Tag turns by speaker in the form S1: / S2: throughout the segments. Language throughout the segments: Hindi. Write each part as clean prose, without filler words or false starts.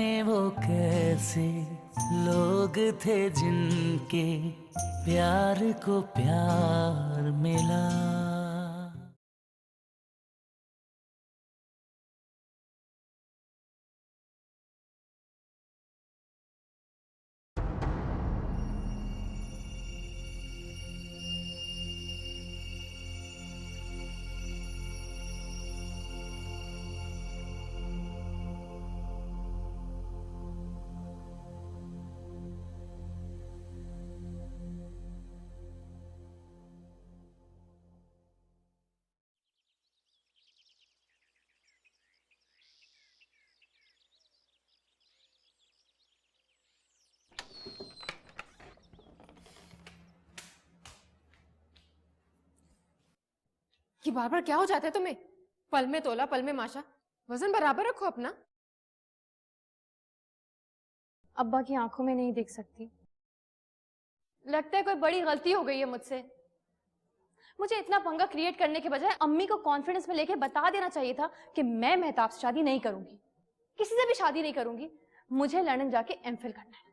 S1: जाने वो कैसे लोग थे जिनके प्यार को प्यार मिला।
S2: कि बार बार क्या हो जाता है तुम्हें? पल में तोला पल में माशा, वजन बराबर रखो अपना।
S3: अब्बा की आंखों में नहीं देख सकती। लगता है कोई बड़ी गलती हो गई है मुझसे। मुझे इतना पंगा क्रिएट करने के बजाय अम्मी को कॉन्फिडेंस में लेके बता देना चाहिए था कि मैं मेहताब से शादी नहीं करूंगी, किसी से भी शादी नहीं करूंगी। मुझे लंदन जाके एमफिल करना है।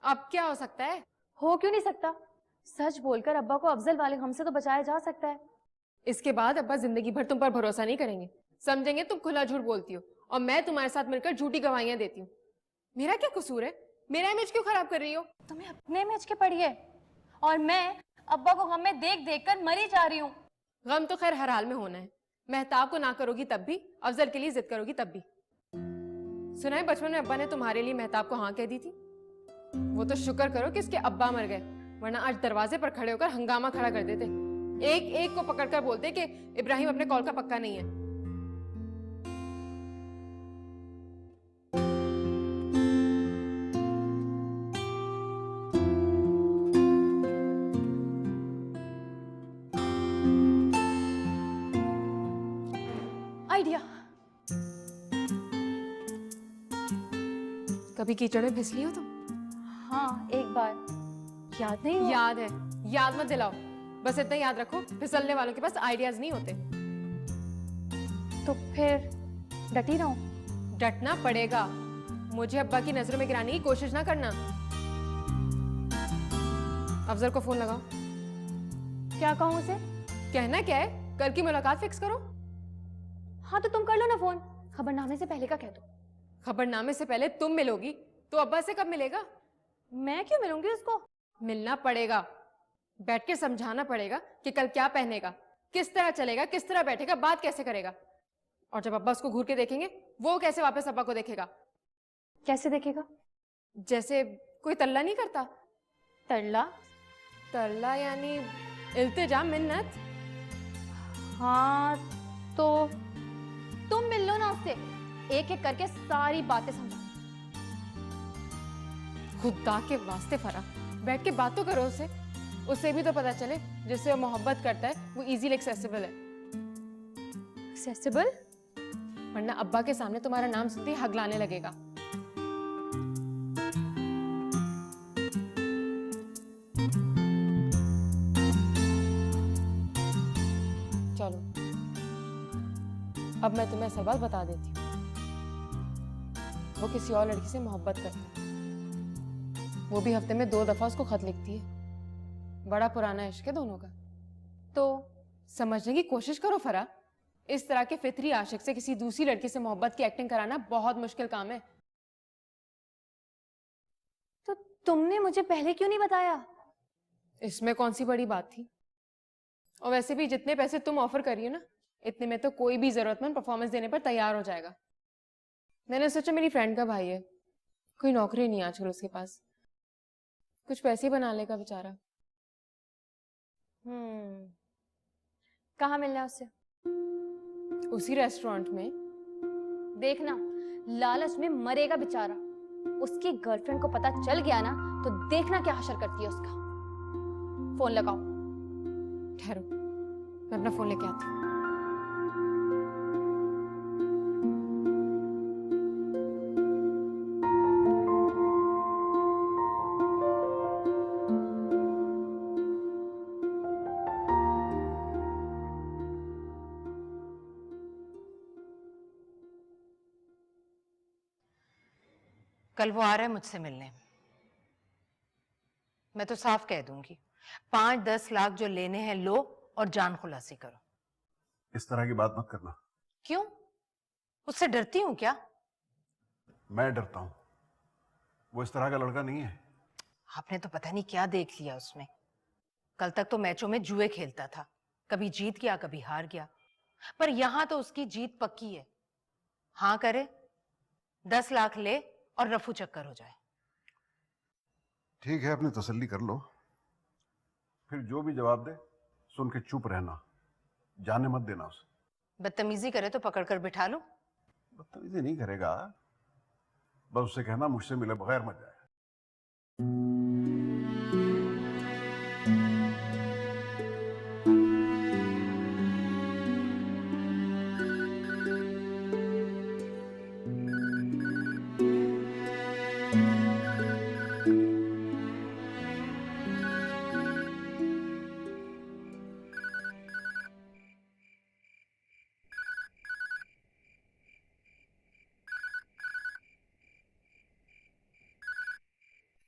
S2: अब क्या हो सकता है?
S3: हो क्यों नहीं सकता? सच बोलकर अब्बा को अफजल वाले हमसे तो बचाया जा सकता है।
S2: इसके बाद अब्बा जिंदगी भर तुम पर भरोसा नहीं करेंगे, समझेंगे तुम खुला झूठ बोलती हो और मैं तुम्हारे साथ मिलकर झूठी गवाहियां देती हूँ। मेरा क्या कसूर है? मेरा इमेज क्यों खराब कर रही हो?
S3: तुम्हें अपने इमेज की पड़ी है और मैं अब्बा को गम में देख देख कर मरी जा रही हूँ।
S2: गम तो खैर हर हाल में होना है। मेहताब को ना करोगी तब भी, अफजल के लिए जिद करोगी तब भी। सुना है बचपन में अब्बा ने तुम्हारे लिए मेहताब को हाँ कह दी थी। वो तो शुक्र करो कि उसके अब्बा मर गए, वरना आज दरवाजे पर खड़े होकर हंगामा खड़ा कर देते। एक एक को पकड़कर बोलते कि इब्राहिम अपने कॉल का पक्का नहीं है।
S3: आइडिया।
S2: कभी कीचड़ में फिसली हो तुम?
S3: हाँ, एक बार। याद नहीं हुआ?
S2: याद है, याद मत दिलाओ। बस इतना याद रखो, फिसलने वालों के पास आइडियाज नहीं होते।
S3: तो फिर डटी रहूं?
S2: डटना पड़ेगा। मुझे अब्बा की नजरों में गिराने की कोशिश ना करना। अफजल को फोन लगाओ।
S3: क्या कहूं उसे?
S2: कहना क्या है, कल की मुलाकात फिक्स करो।
S3: हाँ तो तुम कर लो ना फोन। खबरनामे से पहले का कह दो।
S2: खबरनामे से पहले तुम मिलोगी तो अब्बा से कब मिलेगा?
S3: मैं क्यों मिलूंगी उसको?
S2: मिलना पड़ेगा। बैठ के समझाना पड़ेगा कि कल क्या पहनेगा, किस तरह चलेगा, किस तरह बैठेगा, बात कैसे करेगा। और जब अब्बा उसको घूर के देखेंगे, वो कैसे वापस अब्बा को देखेगा?
S3: कैसे देखेगा?
S2: जैसे कोई तल्ला नहीं करता।
S3: तरला?
S2: तल्ला यानी इल्तिजा, मिन्नत।
S3: हाँ तो तुम मिल लो ना उससे, एक एक करके सारी बातें समझा।
S2: खुदा के वास्ते फरा, बैठ के बात तो करो उससे। उससे भी तो पता चले जिससे वो मोहब्बत करता है वो इजीली एक्सेसिबल है।
S3: एक्सेसिबल?
S2: वरना अब्बा के सामने तुम्हारा नाम सुनते ही हगलाने लगेगा। चलो, अब मैं तुम्हें असल बात बता देती हूँ। वो किसी और लड़की से मोहब्बत करता है, वो भी हफ्ते में 2 दफा उसको खत लिखती है। बड़ा पुराना इश्क है दोनों का।
S3: तो
S2: समझने की कोशिश करो फरा। इस तरह के फितरी आशिक से किसी दूसरी लड़की से मोहब्बत की एक्टिंग कराना बहुत मुश्किल काम है।
S3: तो तुमने मुझे पहले क्यों नहीं बताया?
S2: इसमें कौन सी बड़ी बात थी? और वैसे भी जितने पैसे तुम ऑफर कर रही हो ना, इतने में तो कोई भी जरूरतमंद परफॉर्मेंस देने पर तैयार हो जाएगा। मैंने सोचा मेरी फ्रेंड का भाई है, कोई नौकरी नहीं आजकल उसके पास, कुछ पैसे ही बना लेगा बेचारा।
S3: कहाँ मिलना है उससे?
S2: उसी रेस्टोरेंट में।
S3: देखना, लालच में मरेगा बेचारा। उसकी गर्लफ्रेंड को पता चल गया ना तो देखना क्या हशर करती है उसका। फोन लगाओ।
S2: ठहरो, मैं अपना फोन लेके आती हूँ।
S4: कल वो आ रहा है मुझसे मिलने। मैं तो साफ कह दूंगी, 5-10 लाख जो लेने हैं लो और जान खुलासी करो।
S5: इस तरह की बात मत करना।
S4: क्यों? उससे डरती हूं क्या?
S5: मैं डरता हूं, वो इस तरह का लड़का नहीं है।
S4: आपने तो पता नहीं क्या देख लिया उसमें। कल तक तो मैचों में जुए खेलता था, कभी जीत गया कभी हार गया, पर यहां तो उसकी जीत पक्की है। हाँ करे, 10 लाख ले और रफू चक्कर हो जाए।
S5: ठीक है, अपनी तसल्ली कर लो, फिर जो भी जवाब दे सुन के चुप रहना, जाने मत देना उसे।
S4: बदतमीजी करे तो पकड़कर बिठा लो।
S5: बदतमीजी नहीं करेगा, बस उससे कहना मुझसे मिले बगैर मत जाए।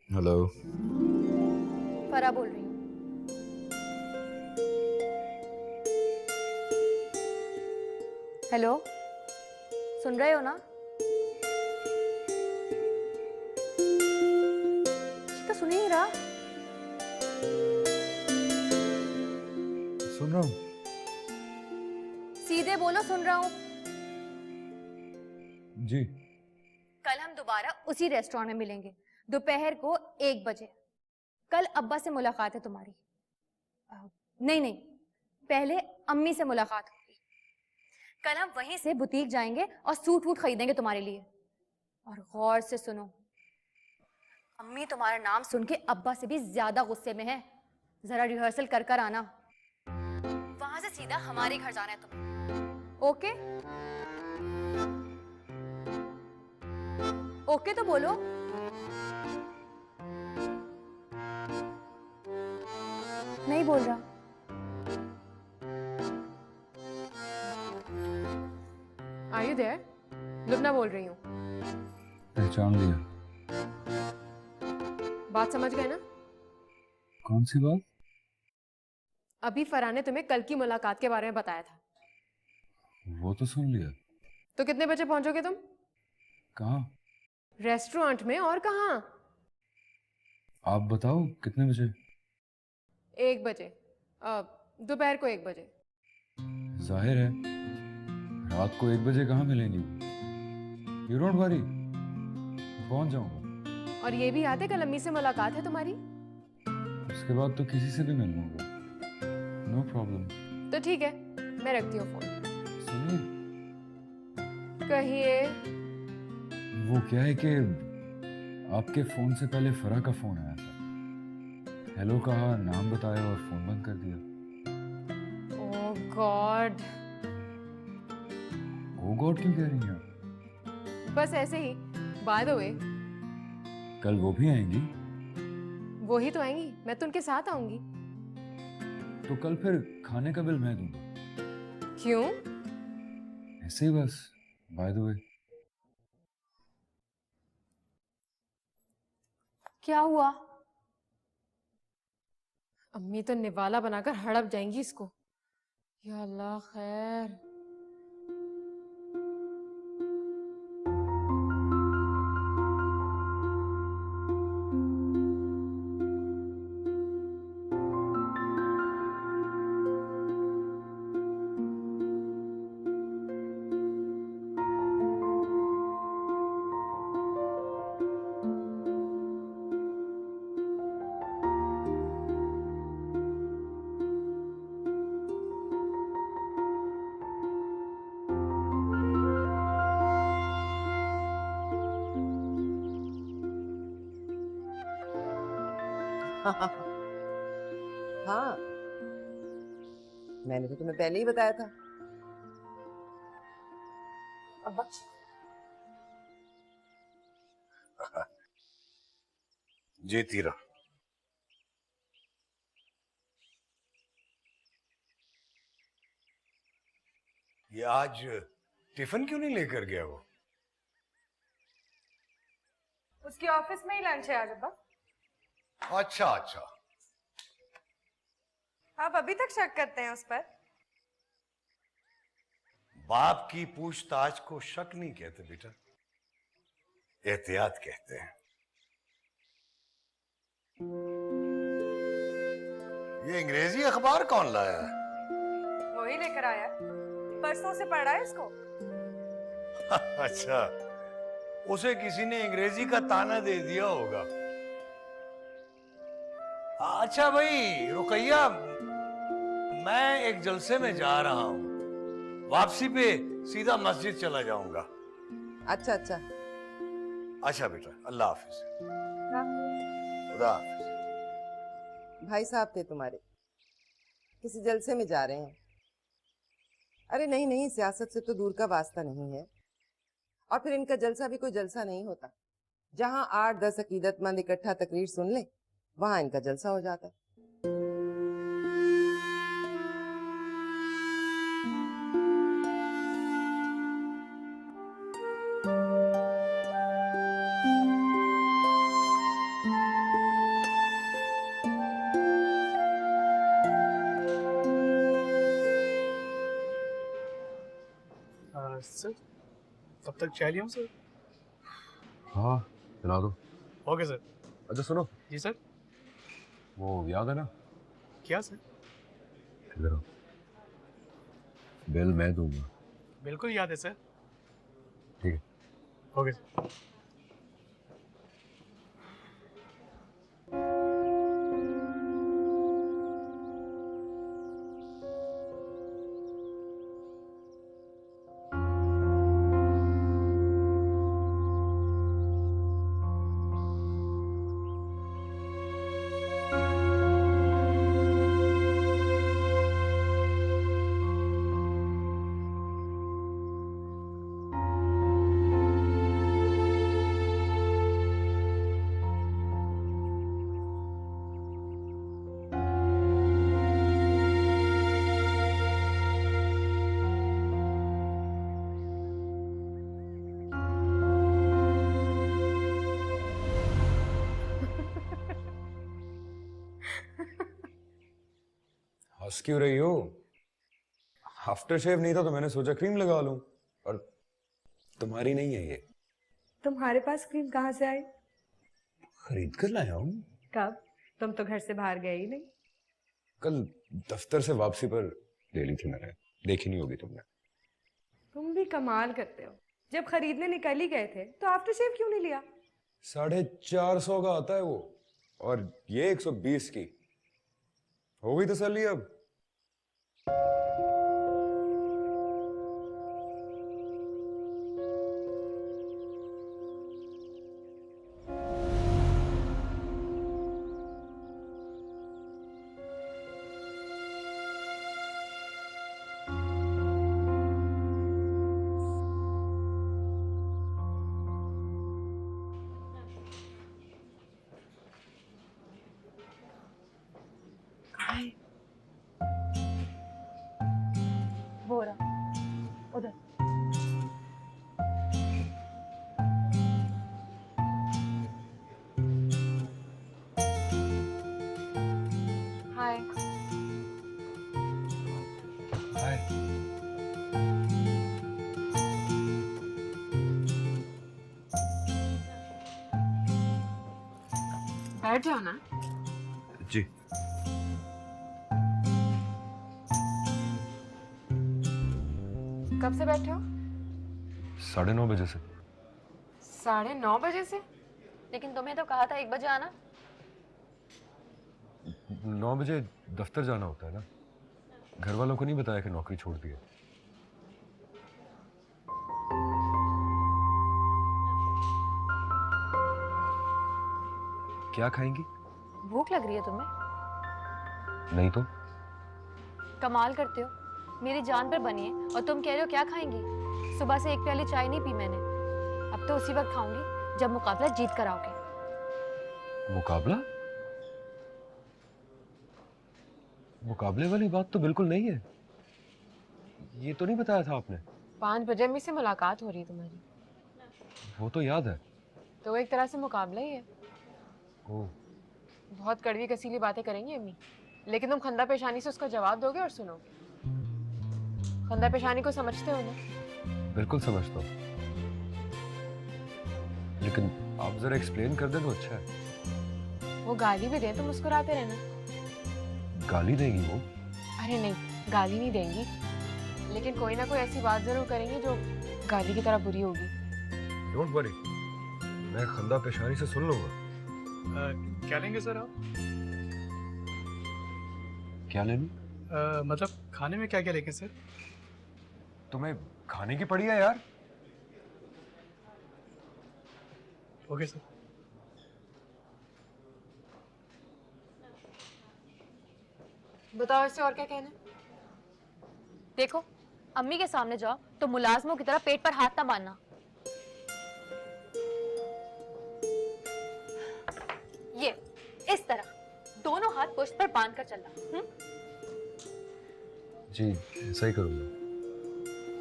S6: हेलो।
S3: फरा बोल रही हूँ। हेलो, सुन रहे हो ना? तो सुन ही नहीं रहा।
S6: सुन रहा हूँ।
S3: सीधे बोलो, सुन रहा हूँ।
S6: जी।
S3: कल हम दोबारा उसी रेस्टोरेंट में मिलेंगे, दोपहर को 1 बजे। कल अब्बा से मुलाकात है तुम्हारी। नहीं नहीं, पहले अम्मी से मुलाकात होगी। कल हम वहीं से बुटीक जाएंगे और सूट वूट खरीदेंगे तुम्हारे लिए। और गौर से सुनो, अम्मी तुम्हारा नाम सुन के अब्बा से भी ज्यादा गुस्से में है। जरा रिहर्सल कर कर आना, वहां से सीधा हमारे घर जाना है तुम्हें। ओके? ओके तो बोलो। नहीं बोल रहा।
S2: Are you there? लुबना बोल रही हूँ।
S6: पहचान लिया।
S2: बात समझ गए ना?
S6: कौन सी बात?
S2: अभी फरहान ने तुम्हें कल की मुलाकात के बारे में बताया था।
S6: वो तो सुन लिया।
S2: तो कितने बजे पहुंचोगे तुम?
S6: कहाँ?
S2: रेस्टोरेंट में, और कहाँ?
S6: आप बताओ कितने बजे?
S2: 1 बजे। दोपहर को 1 बजे।
S6: जाहिर है, रात को 1 बजे कहाँ मिलेंगी। यू डोंट वरी, पहुंच जाऊंगा।
S2: और ये भी याद है कल अम्मी से मुलाकात है तुम्हारी?
S6: उसके बाद तो किसी से भी मिल लूंगा, नो प्रॉब्लम।
S2: तो ठीक है, मैं रखती हूँ फोन।
S6: सुनिए,
S2: कहिए।
S6: वो क्या है कि आपके फोन से पहले फरा का फोन आया था। हेलो कहा, नाम बताया और फोन बंद कर दिया।
S2: ओह गॉड।
S6: ओ गॉड क्यों कह रही हैं आप?
S2: बस ऐसे ही। बाय द वे,
S6: कल वो भी आएंगी?
S2: वो ही तो आएंगी, मैं तो उनके साथ आऊंगी।
S6: तो कल फिर खाने का बिल मैं दूंगा।
S2: क्यों?
S6: ऐसे ही बस, बाय द वे।
S3: क्या हुआ?
S2: अम्मी तो निवाला बनाकर हड़प जाएंगी इसको। या अल्लाह खैर।
S7: हाँ, मैंने तो तुम्हें पहले ही बताया था। अब्बा,
S5: जी तीरा।
S8: ये आज टिफिन क्यों नहीं लेकर गया वो?
S2: उसकी ऑफिस में ही लंच है आज अब्बा।
S8: अच्छा अच्छा।
S2: आप अभी तक शक करते हैं उस पर?
S8: बाप की पूछताछ को शक नहीं कहते बेटा, एहतियात कहते हैं। ये अंग्रेजी अखबार कौन लाया है?
S2: वही लेकर आया है, परसों से पढ़ रहा है इसको।
S8: अच्छा, उसे किसी ने अंग्रेजी का ताना दे दिया होगा। अच्छा भाई रुकैया, मैं एक जलसे में जा रहा हूं, वापसी पे सीधा मस्जिद चला जाऊंगा।
S7: अच्छा अच्छा।
S8: अच्छा बेटा, अल्लाह हाफिज। खुदा हाफिज।
S7: भाई साहब थे तुम्हारे, किसी जलसे में जा रहे हैं? अरे नहीं नहीं, सियासत से तो दूर का वास्ता नहीं है। और फिर इनका जलसा भी कोई जलसा नहीं होता। जहां 8-10 अकीदतमंद इकट्ठा तकरीर सुन ले, वहां इनका जलसा हो जाता है।
S9: सर तब तक चाय लिया हूँ सर।
S6: हाँ पिला दो।
S9: Okay sir.
S6: अच्छा सुनो,
S9: जी सर।
S6: वो याद है ना?
S9: क्या सर?
S6: इधर आओ। बिल मैं दूंगा।
S9: बिल्कुल याद है सर।
S6: ठीक है।
S9: Okay sir.
S6: हंस क्यों रही हो? आफ्टर शेव नहीं था तो मैंने सोचा क्रीम लगा लूं, और तुम्हारी नहीं है ये।
S2: तुम्हारे पास क्रीम कहाँ से आई?
S6: खरीद कर लाया हूं।
S2: कब? तुम तो घर से बाहर गए ही नहीं।
S6: कल दफ्तर से वापसी पर ले ली थी मैंने, देखी नहीं होगी तुमने।
S2: तुम भी कमाल करते हो, जब खरीदने निकल ही गए थे तो आफ्टर शेव क्यों नहीं लिया?
S6: 450 का आता है वो, और ये 120 की। हो गई तसल्ली अब?
S3: वो रहा उधर। हाय।
S6: हाय।
S2: बैठ जाओ ना।
S6: जी।
S2: कब से बैठे हो?
S6: 9:30 बजे से।
S2: 9:30 बजे से?
S3: लेकिन तुम्हें तो कहा था 1 बजे आना।
S6: 9 बजे दफ्तर जाना होता है ना, घर वालों को नहीं बताया कि नौकरी छोड़ दी है। क्या खाएंगी?
S3: भूख लग रही है तुम्हें?
S6: नहीं तो।
S3: कमाल करते हो, मेरी जान पर बनी है और तुम कह रहे हो क्या खाएंगी? सुबह से 1 प्याली चाय नहीं पी मैंने। अब तो उसी वक्त खाऊंगी जब मुकाबला जीत कर आओगे।
S6: मुकाबला? मुकाबले वाली बात तो बिल्कुल नहीं है। ये तो नहीं बताया था आपने।
S2: 5 बजे में से मुलाकात हो रही है तुम्हारी।
S6: वो तो याद है,
S2: तो वो एक तरह से मुकाबला ही है।
S6: ओह,
S2: बहुत कड़वी कसीली बातें करेंगी अम्मी, लेकिन तुम खंदा पेशानी से उसका जवाब दोगे और सुनोगे। खंदा पेशानी को समझते हो ना?
S6: बिल्कुल समझता हूँ, लेकिन आप जरा एक्सप्लेन कर दें तो अच्छा है।
S2: वो गाली भी दे तो मुस्कुराते रहना।
S6: गाली देगी वो?
S2: अरे नहीं, गाली नहीं देंगी, लेकिन कोई ना कोई ऐसी बात जरूर करेंगी जो गाली की तरह बुरी होगी।
S6: डोंट वरी, मैं खंदा पेशानी से सुन लूंगा।
S9: क्या लेंगे सर आप?
S6: क्या लेनी?
S9: मतलब खाने में क्या क्या लेंगे सर?
S6: तुम्हें खाने की पड़ी है यार।
S9: Okay sir.
S2: बताओ इससे और क्या कहना है?
S3: देखो, अम्मी के सामने जाओ तो मुलाजमों की तरह पेट पर हाथ ना बांधना। ये इस तरह दोनों हाथ पुष्ट पर बांध कर चलना।
S6: जी, ऐसा ही करूंगा।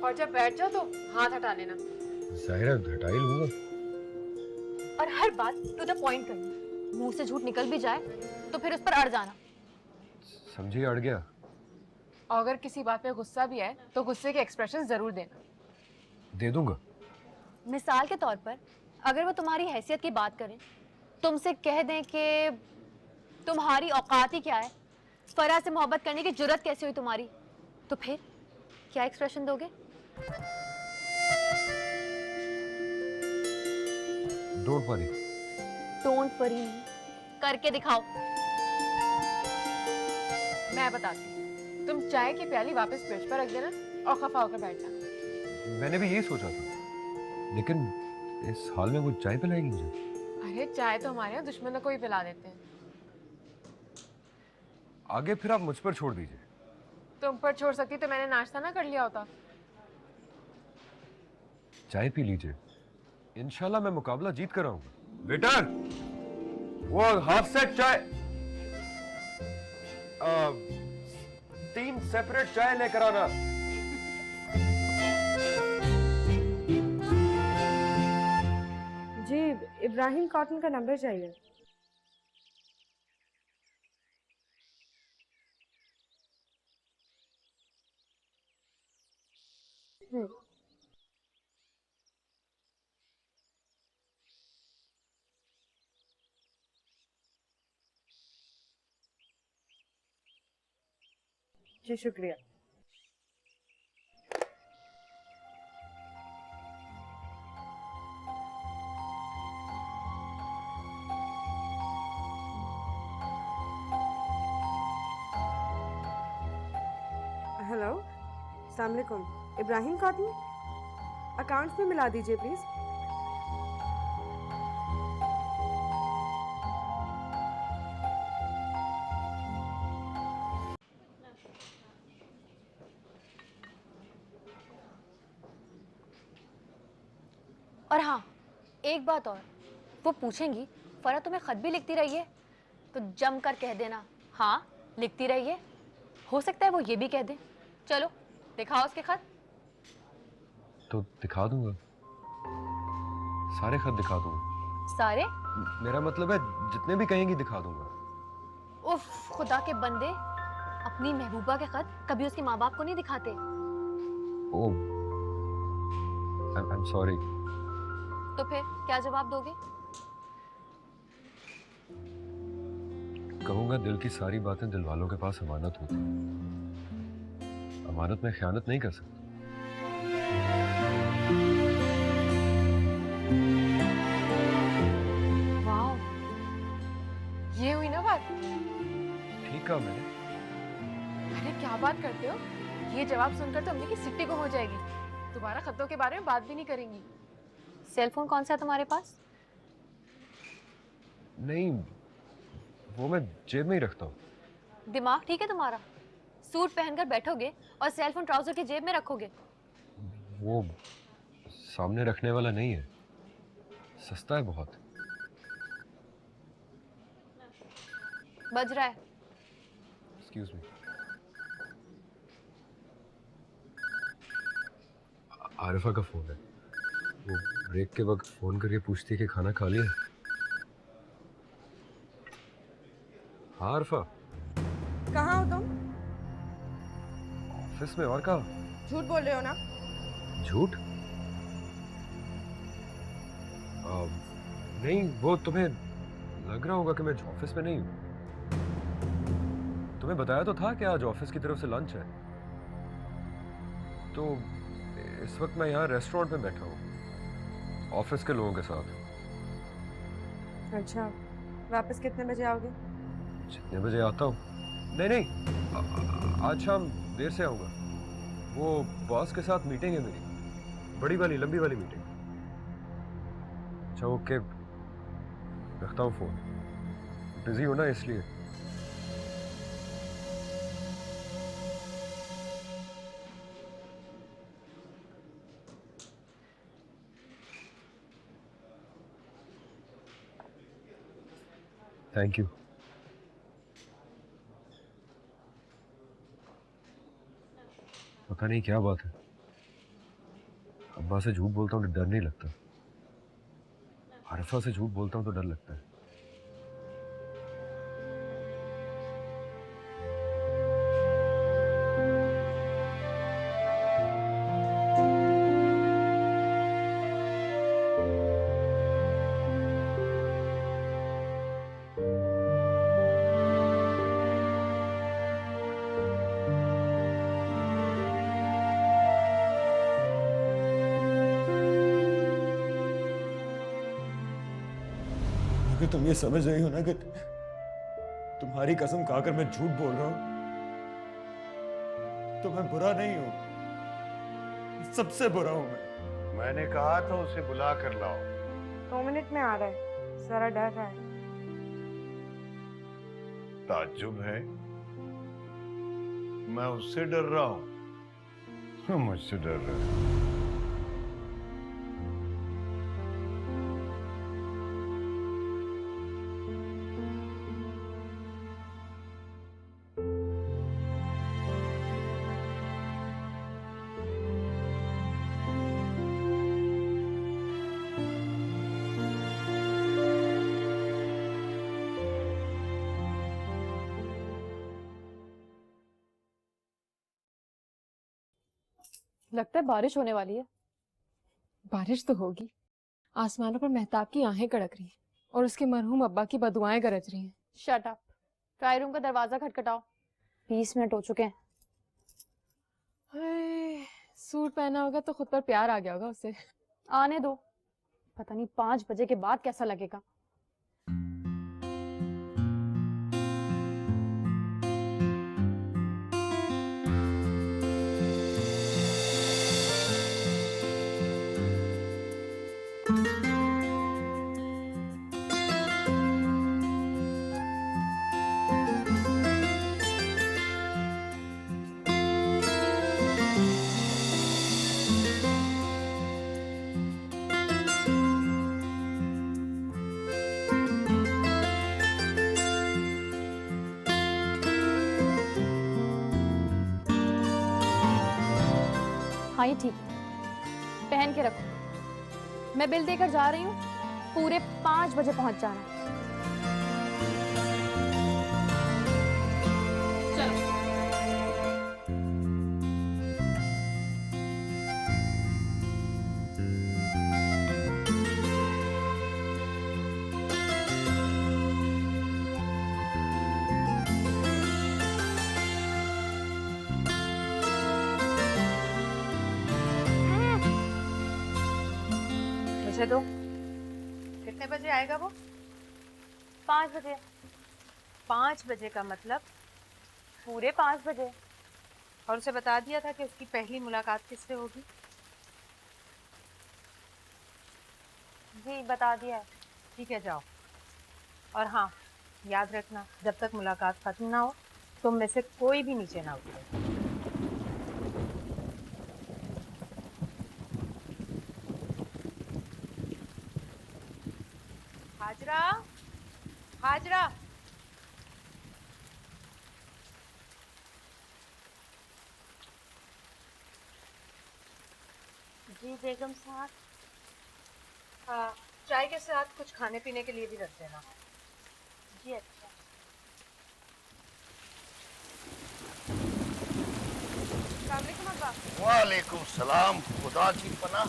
S2: और जब बैठ जाओ तो हाथ हटा लेना।
S6: जाहिर है घटा ही लूंगा।
S3: और हर बात टू द पॉइंट करनी। मुंह से झूठ निकल भी जाए तो फिर उस पर अड़ जाना।
S6: समझी, अड़ गया।
S2: और अगर किसी बात पे गुस्सा भी है तो गुस्से के एक्सप्रेशन जरूर देना।
S6: दे दूंगा।
S3: मिसाल के तौर पर अगर वो तुम्हारी हैसियत की बात करें, तुमसे कह दें कि तुम्हारी औकात ही क्या है, फरा से मोहब्बत करने की जुर्रत कैसे हुई तुम्हारी, तो फिर क्या एक्सप्रेशन दोगे?
S6: Don't worry.
S3: डोंट वरी नहीं, करके दिखाओ।
S2: मैं बताती हूँ, तुम चाय की प्याली वापस फ्रिज पर रख देना और खफा होकर बैठ जाना।
S6: मैंने भी यही सोचा था, लेकिन इस हाल में वो चाय पिलाएगी मुझे?
S2: अरे चाय तो हमारे यहाँ दुश्मनों को ही पिला देते हैं।
S6: आगे फिर आप मुझ पर छोड़ दीजिए।
S2: तुम पर छोड़ सकती तो मैंने नाश्ता ना कर लिया होता।
S6: चाय पी लीजिए, इंशाल्लाह मैं मुकाबला जीत कर आऊंगा। वेटर, वो हाफ सेट चाय, 3 सेपरेट चाय लेकर आना।
S2: जी, इब्राहिम कॉटन का नंबर चाहिए। जी शुक्रिया।
S10: हेलो, अस्सलाम वालेकुम। इब्राहिम कॉटन अकाउंट्स में मिला दीजिए प्लीज।
S3: और हाँ, एक बात और, वो पूछेंगी फरा तुम्हें खत भी लिखती रही है, तो जम कर कह देना हाँ लिखती रही है। हो सकता है वो ये भी कह दे। चलो दिखाओ उसके खत।
S6: तो दिखा दूंगा, सारे खत दिखा दूंगा।
S3: सारे?
S6: मेरा मतलब है जितने भी कहेंगी दिखा दूंगा।
S3: उफ, खुदा के बंदे, अपनी महबूबा के खत कभी उसके माँ बाप को नहीं दिखाते।
S6: ओह, I'm sorry।
S3: तो फिर क्या जवाब दोगे?
S6: कहूंगा दिल की सारी बातें दिल वालों के पास अमानत होती हैं। अमानत में खयानत नहीं कर सकता।
S2: वाह, ये हुई ना बात।
S6: ठीक कहा मैंने।
S2: अरे क्या बात करते हो, ये जवाब सुनकर तो अम्मी की सिट्टी को हो जाएगी। दोबारा खतों के बारे में बात भी नहीं करेंगी।
S3: सेल फोन कौन सा है तुम्हारे पास?
S6: नहीं, वो मैं जेब में ही रखता हूँ।
S3: दिमाग ठीक है तुम्हारा? सूट पहनकर बैठोगे और सेल फोन ट्राउजर की जेब में रखोगे?
S6: वो सामने रखने वाला नहीं है, सस्ता है बहुत।
S3: बज रहा है।
S6: Excuse me. आरिफा का फोन है, वो ब्रेक के वक्त फोन करके पूछती है कि खाना खा लिया। हाँ अरफा,
S10: कहाँ हो तुम?
S6: ऑफिस में। और कहाँ?
S10: झूठ बोल रहे हो ना?
S6: झूठ? नहीं, वो तुम्हें लग रहा होगा कि मैं ऑफिस में नहीं हूँ। तुम्हें बताया तो था कि आज ऑफिस की तरफ से लंच है। तो इस वक्त मैं यहाँ रेस्टोरेंट में बैठा हूँ ऑफिस के लोगों के साथ।
S10: अच्छा, वापस कितने बजे आओगे?
S6: जितने बजे आता हूँ। नहीं नहीं, आज शाम देर से आऊँगा। वो बॉस के साथ मीटिंग है मेरी, बड़ी वाली लंबी वाली मीटिंग। अच्छा ओके, रखता हूँ फोन, बिजी हो ना इसलिए। Thank you. पता नहीं क्या बात है, अब्बा से झूठ बोलता हूँ तो डर नहीं लगता, अरफा से झूठ बोलता हूँ तो डर लगता है।
S11: अगर तुम ये समझ रही हो ना कि तुम्हारी कसम खाकर मैं झूठ बोल रहा हूं, तो मैं बुरा नहीं हूं, सबसे बुरा हूं मैं।
S5: मैंने कहा था उसे बुला कर लाओ।
S10: 2 मिनट में आ रहा है, जरा डर रहा है।
S5: ताज्जुब है, मैं उससे डर रहा हूं, वो मुझसे डर रहा है।
S2: लगता है बारिश होने वाली है। बारिश तो होगी। आसमानों पर मेहताब की आहें कड़क रही हैं और उसके मरहूम अब्बा की बदुआएं गरज रही हैं।
S3: Shut up. ट्राई रूम का दरवाजा खटखटाओ। 20 मिनट हो चुके हैं।
S2: हाय, सूट पहना होगा तो खुद पर प्यार आ गया होगा उसे।
S3: आने दो, पता नहीं 5 बजे के बाद कैसा लगेगा। हाँ ये ठीक है, पहन के रखो। मैं बिल देकर जा रही हूँ, पूरे 5 बजे पहुंच जाना। चलो।
S4: मुझे दो। कितने बजे आएगा वो?
S3: 5 बजे।
S4: 5 बजे का मतलब?
S3: पूरे 5 बजे।
S4: और उसे बता दिया था कि उसकी पहली मुलाकात किससे होगी?
S3: जी बता दिया है।
S4: ठीक है, जाओ। और हाँ, याद रखना, जब तक मुलाकात खत्म ना हो तुम में से कोई भी नीचे ना उतरे। हाजरा, हाजरा।
S3: जी बेगम साहब।
S4: हाँ, चाय के साथ कुछ खाने पीने के लिए भी रख देना।
S3: जी अच्छा।
S8: वालेकुम सलाम। खुदा की पनाह।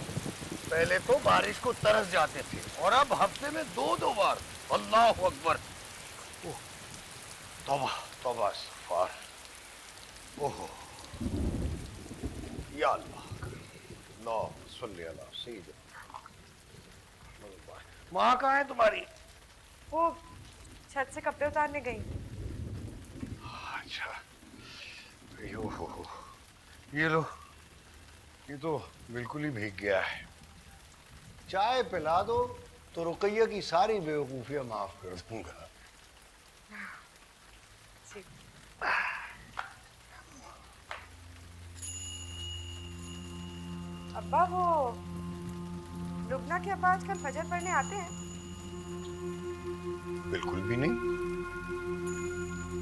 S8: पहले तो बारिश को तरस जाते थे और अब हफ्ते में 2-2 बार। अल्लाह अकबर। ओह, तौबा तौबा इस्तगफार। ओहो या अल्लाह। अल्लाहुम्मा सल्ली अला सय्यिदिना। माँ कहाँ है तुम्हारी?
S10: वो छत से कपड़े उतारने गई।
S8: अच्छा, ये लो, ये तो बिल्कुल ही भीग गया है। चाय पिला दो तो रुकैया की सारी बेवकूफियां माफ कर दूंगा।
S10: अब्बा, वो लुबना के अब्बा आजकल फजर पढ़ने आते हैं?
S8: बिल्कुल भी नहीं।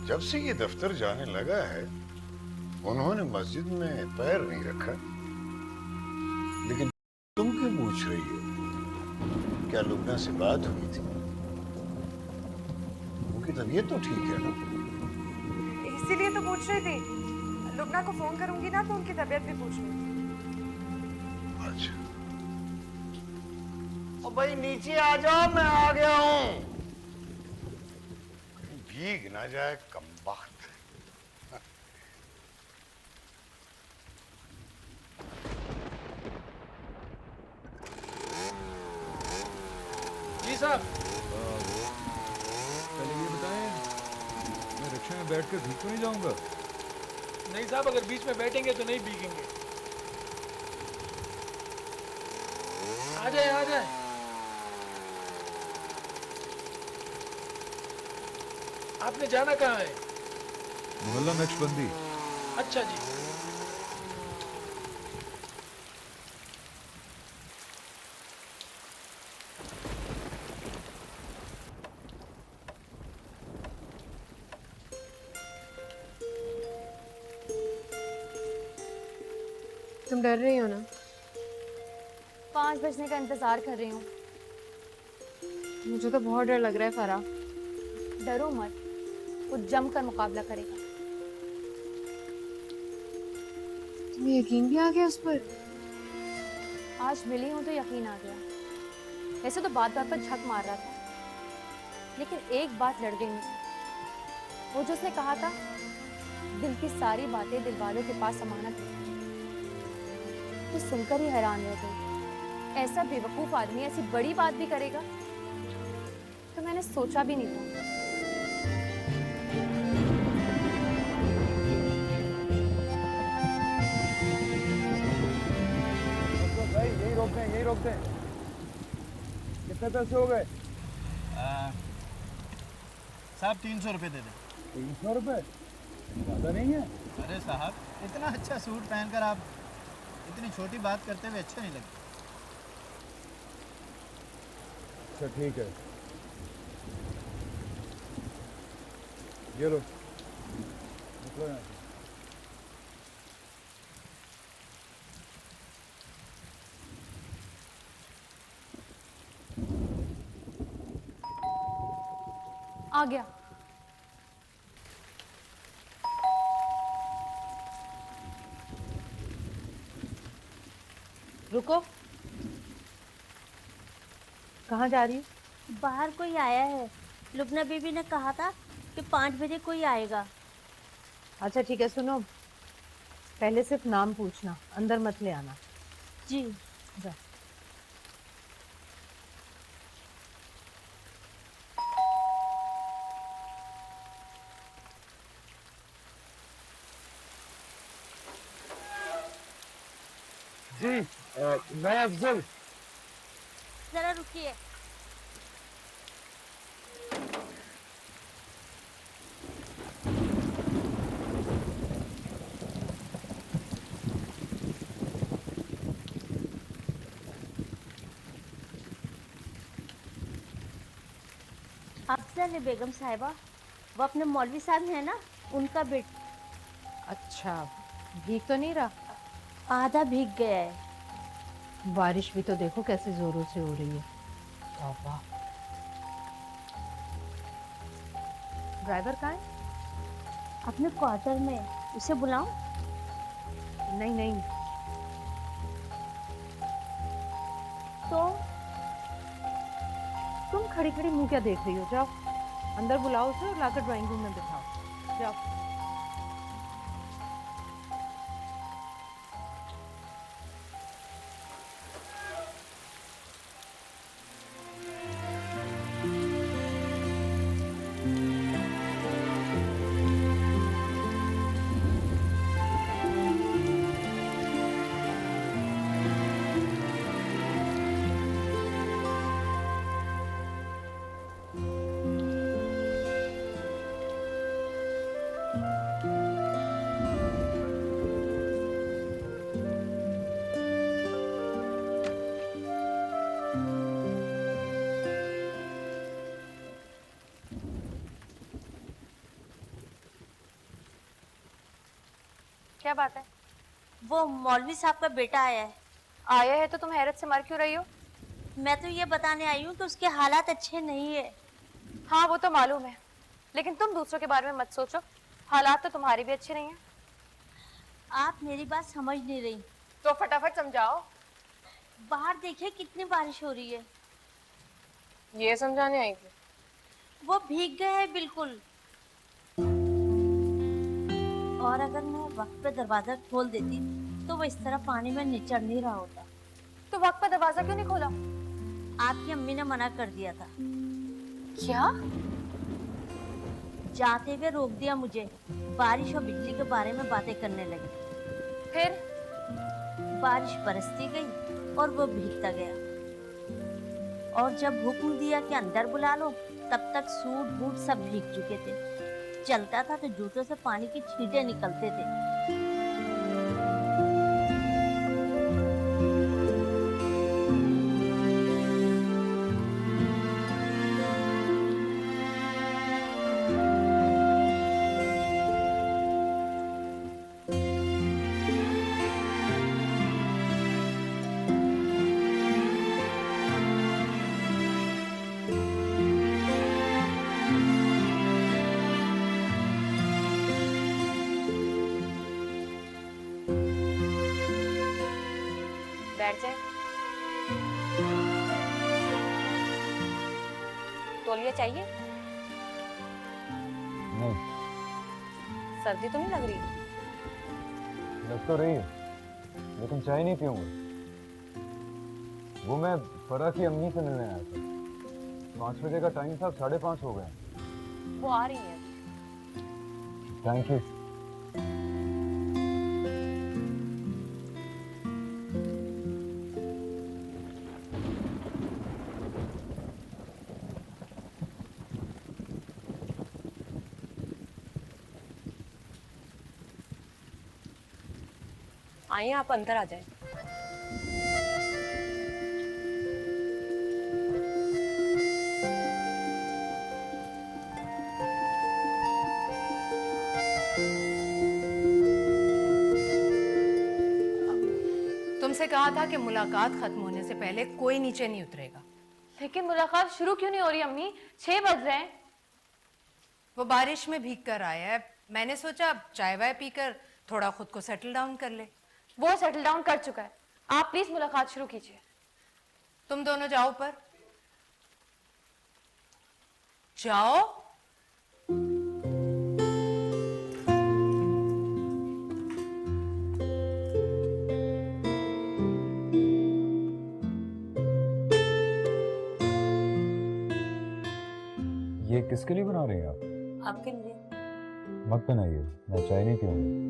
S8: जब से ये दफ्तर जाने लगा है उन्होंने मस्जिद में पैर नहीं रखा। लेकिन तुम क्यों पूछ रही हो? क्या लुबना से बात हुई थी? उनकी तबीयत तो ठीक है ना?
S10: इसीलिए तो पूछ रही थी। लुबना को फोन करूंगी ना तो उनकी तबीयत भी पूछ लूंगी।
S8: अच्छा। और भाई नीचे आ जाओ, मैं आ गया हूं। भीग ना जाए कमबख्त।
S9: जी साहब।
S11: पहले ये बताएं, मैं रिक्शा में बैठकर भीग तो नहीं जाऊंगा?
S9: नहीं साहब, अगर बीच में बैठेंगे तो नहीं भीगेंगे। आ जाए आ जाए। आपने जाना कहाँ है?
S11: मोहल्ला नक्शबंदी।
S9: अच्छा जी।
S2: तुम डर रही हो ना?
S3: 5 बजने का इंतजार कर रही हूँ।
S2: मुझे तो बहुत डर लग रहा है फराह।
S3: डरो मत, वो जमकर मुकाबला करेगा।
S2: तुम्हें यकीन भी आ गया उस पर?
S3: आज मिली हूं तो यकीन आ गया। वैसे तो बात बात पर झक मार रहा था, लेकिन एक बात लड़ गई मुझसे। वो जो उसने कहा था, दिल की सारी बातें दिल वालों के पास अमानत है, तो सुनकर ही हैरान रह गई। ऐसा बेवकूफ आदमी ऐसी बड़ी बात भी करेगा तो मैंने सोचा भी नहीं था।
S11: भाई यही रोक दें। कितने पैसे हो गए?
S9: साहब 300 रुपये दे दें।
S11: 300 रुपये ज़्यादा नहीं है?
S9: अरे साहब, इतना अच्छा सूट पहनकर आप इतनी छोटी बात करते हुए अच्छा नहीं लगता।
S11: अच्छा ठीक है, ये लो, निकलो यहाँ से।
S3: आ गया।
S4: रुको, कहाँ जा रही हो?
S12: बाहर कोई आया है। लुबना बीबी ने कहा था कि 5 बजे कोई आएगा।
S4: अच्छा ठीक है, सुनो, पहले सिर्फ नाम पूछना, अंदर मत ले आना।
S12: जी।
S4: जा।
S11: जी, मैं अफजल।
S12: जरा रुकिए। अफजल है बेगम साहिबा, वो अपने मौलवी साहब हैं ना, उनका बेटा।
S4: अच्छा, भीग तो नहीं रहा?
S12: आधा भीग गया है।
S4: बारिश भी तो देखो कैसे जोरों से हो रही है। तौबा। ड्राइवर कहाँ है?
S12: अपने क्वार्टर में, उसे बुलाऊं?
S4: नहीं नहीं,
S12: तो
S4: तुम खड़ी खड़ी मुंह क्या देख रही हो? जाओ अंदर बुलाओ उसे और लाकर ड्राइंग रूम में बिठाओ। जाओ।
S3: क्या बात है?
S12: वो मौलवी साहब का बेटा आया है।
S3: आया है तो तुम हैरत से मर क्यों रही हो?
S12: मैं तो ये बताने आई हूँ कि उसके हालात अच्छे नहीं है।
S3: हाँ वो तो मालूम है, लेकिन तुम दूसरों के बारे में मत सोचो, हालात तो तुम्हारे भी अच्छे नहीं हैं।
S12: आप मेरी बात समझ नहीं रही।
S3: तो फटाफट समझाओ।
S12: बाहर देखिए कितनी बारिश हो रही है।
S3: ये समझाने आई थी?
S12: वो भीग गए हैं बिल्कुल। और अगर मैं वक्त पे दरवाजा खोल देती तो वो इस तरह पानी में निचड़ नहीं रहा होता।
S3: तो वक्त पर दरवाजा क्यों नहीं खोला?
S12: आपकी अम्मी ने मना कर दिया था।
S3: क्या?
S12: जाते हुए रोक दिया मुझे। बारिश और बिजली के बारे में बातें करने लगी।
S3: फिर?
S12: बारिश बरसती गई और वो भीगता गया। और जब हुक्म दिया कि अंदर बुला लो, तब तक सूट बूट सब भीग चुके थे। चलता था तो जूतों से पानी की छींटे निकलते थे।
S3: बैठ जाए। तौलिया चाहिए?
S6: नहीं।
S3: सर्दी तो नहीं लग रही?
S6: लग तो रही है, लेकिन चाय नहीं पीऊंगा। वो मैं फरा की अम्मी से मिलने आया था। 5 बजे का टाइम था, 5:30 हो गए।
S3: वो आ रही है।
S6: Thank you.
S3: आइए आप अंदर आ जाए।
S4: तुमसे कहा था कि मुलाकात खत्म होने से पहले कोई नीचे नहीं उतरेगा।
S3: लेकिन मुलाकात शुरू क्यों नहीं हो रही अम्मी? 6 बज रहे हैं।
S4: वो बारिश में भीग कर आया है, मैंने सोचा चाय वाय पीकर थोड़ा खुद को सेटल डाउन कर ले।
S3: वो सेटल डाउन कर चुका है। आप प्लीज मुलाकात शुरू कीजिए।
S4: तुम दोनों जाओ पर। जाओ।
S6: ये किसके लिए बना रही हैं आप?
S12: आपके लिए।
S6: मत बनाइए, मैं चाय नहीं पीऊंगा।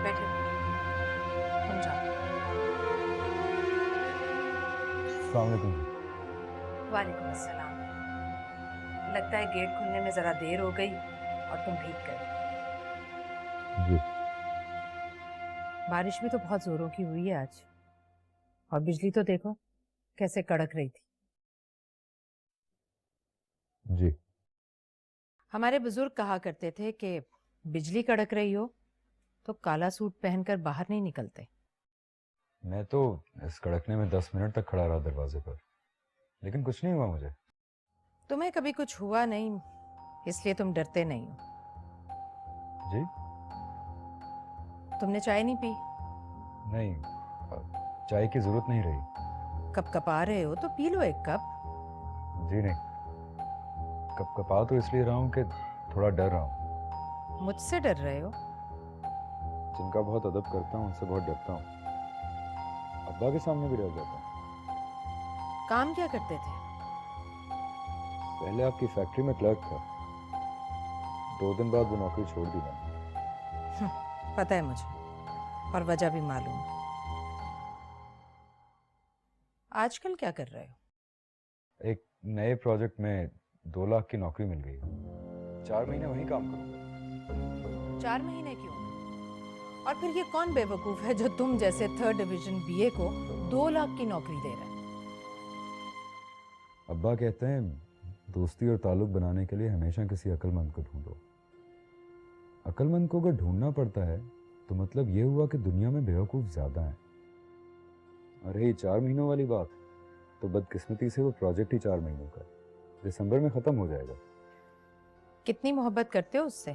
S4: बैठे तुम जाओ।
S6: अस्सलाम वालेकुम।
S4: वालेकुम अस्सलाम। लगता है गेट खुलने में जरा देर हो गई और तुम भीग गए।
S6: जी।
S4: बारिश भी तो बहुत जोरों की हुई है आज, और बिजली तो देखो कैसे कड़क रही थी।
S6: जी।
S4: हमारे बुजुर्ग कहा करते थे कि बिजली कड़क रही हो तो काला सूट पहनकर बाहर नहीं निकलते।
S11: मैं तो इस कड़कने में 10 मिनट तक खड़ा रहा दरवाजे पर, लेकिन कुछ नहीं हुआ मुझे।
S4: तुम्हें कभी कुछ हुआ नहीं, इसलिए तुम डरते नहीं हो।
S11: जी?
S4: तुमने चाय नहीं पी?
S11: नहीं, चाय की जरूरत नहीं रही।
S4: कपकपा रहे हो तो पी लो एक कप।
S11: जी नहीं, कपकपा तो इसलिए रहा हूँ कि थोड़ा डर रहा हूँ।
S4: मुझसे डर रहे हो?
S11: जिनका बहुत अदब करता हूँ उनसे बहुत डरता हूँ। अब्बा के सामने भी डर जाता हूँ।
S4: काम क्या करते थे?
S11: पहले आपकी फैक्ट्री में क्लर्क था, 2 दिन बाद वो नौकरी छोड़ दी मैंने।
S4: पता है मुझे, और वजह भी मालूम। आजकल क्या कर रहे हो?
S11: एक नए प्रोजेक्ट में 2 लाख की नौकरी मिल गई, 4 महीने वहीं काम करूंगा।
S4: 4 महीने क्यों? और फिर ये कौन बेवकूफ है जो तुम जैसे 3rd डिवीजन बीए को 2 लाख की नौकरी दे रहा है?
S11: अब्बा कहते हैं दोस्ती और ताल्लुक बनाने के लिए हमेशा किसी अक्लमंद को ढूंढो। अक्लमंद को अगर ढूंढना पड़ता है तो मतलब ये हुआ कि दुनिया में बेवकूफ ज्यादा हैं। और ये 4 महीनों वाली बात, तो बदकिस्मती से वो प्रोजेक्ट ही 4 महीनों का, दिसंबर में खत्म हो जाएगा।
S4: कितनी मोहब्बत करते हो उससे?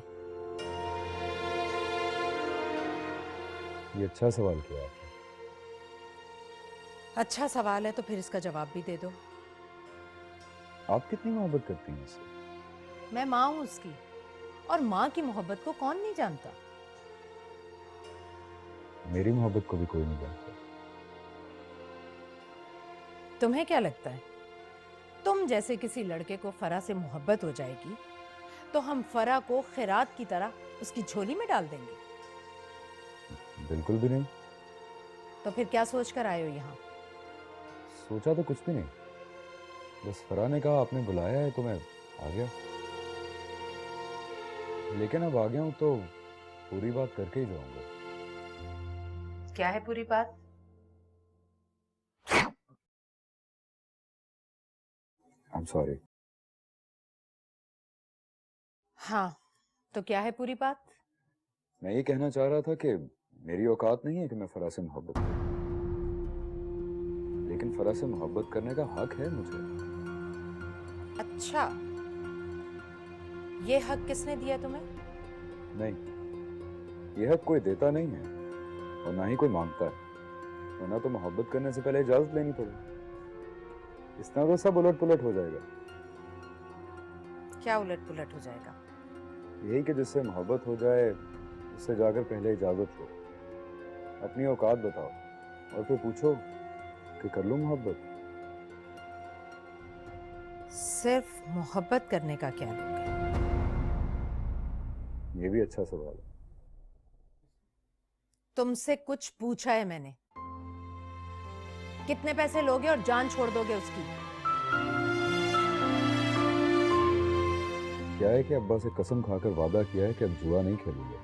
S11: ये अच्छा सवाल किया आपने।
S4: अच्छा सवाल है तो फिर इसका जवाब भी दे दो।
S11: आप कितनी मोहब्बत करती हैं इससे?
S4: मैं माँ हूं उसकी, और माँ की मोहब्बत को कौन नहीं जानता?
S11: मेरी मोहब्बत को भी कोई नहीं जानता।
S4: तुम्हें क्या लगता है, तुम जैसे किसी लड़के को फरा से मोहब्बत हो जाएगी तो हम फरा को खैरात की तरह उसकी झोली में डाल देंगे?
S11: बिल्कुल भी नहीं।
S4: तो फिर क्या सोच कर आए हो यहाँ?
S11: सोचा तो कुछ भी नहीं, बस फरा ने कहा आपने बुलाया है तो मैं आ गया। लेकिन अब आ गया हूं तो पूरी बात करके ही जाऊंगा।
S4: क्या है पूरी बात?
S11: I am sorry.
S4: हाँ, तो क्या है पूरी बात?
S11: मैं ये कहना चाह रहा था कि मेरी औकात नहीं है कि मैं फरा से मोहब्बत करूं, लेकिन फरा से मोहब्बत करने का हक है मुझे।
S4: अच्छा, ये हक किसने दिया तुम्हें?
S11: नहीं, ये हक कोई देता नहीं है और ना ही कोई मांगता है, वरना तो मोहब्बत करने से पहले इजाजत लेनी पड़ेगी। इस तरह तो सब उलट पुलट हो जाएगा।
S4: क्या उलट पुलट हो जाएगा?
S11: यही कि जिससे मोहब्बत हो जाए उससे जाकर पहले इजाजत लो, अपनी औकात बताओ और फिर पूछो कि कर लूं मोहब्बत।
S4: सिर्फ मोहब्बत करने का क्या लोगे?
S11: ये भी अच्छा सवाल है।
S4: तुमसे कुछ पूछा है मैंने, कितने पैसे लोगे और जान छोड़ दोगे उसकी?
S11: क्या है कि अब्बा से कसम खाकर वादा किया है कि अब जुआ नहीं खेलूंगा।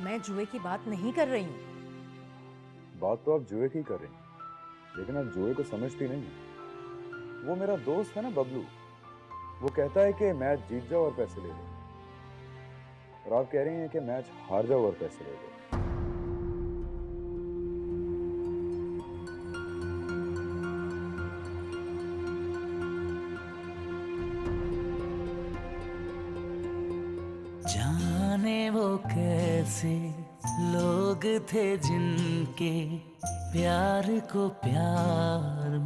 S4: मैं जुए की बात नहीं कर रही हूँ।
S11: बात तो आप जुए की कर रही हैं, लेकिन आप जुए को समझती नहीं हैं। वो मेरा दोस्त है ना बबलू, वो कहता है कि मैच जीत जाओ और पैसे ले लो, और आप कह रही हैं कि मैच हार जाओ और पैसे ले लो।
S1: जाने वो कैसे लोग थे जिनके प्यार को प्यार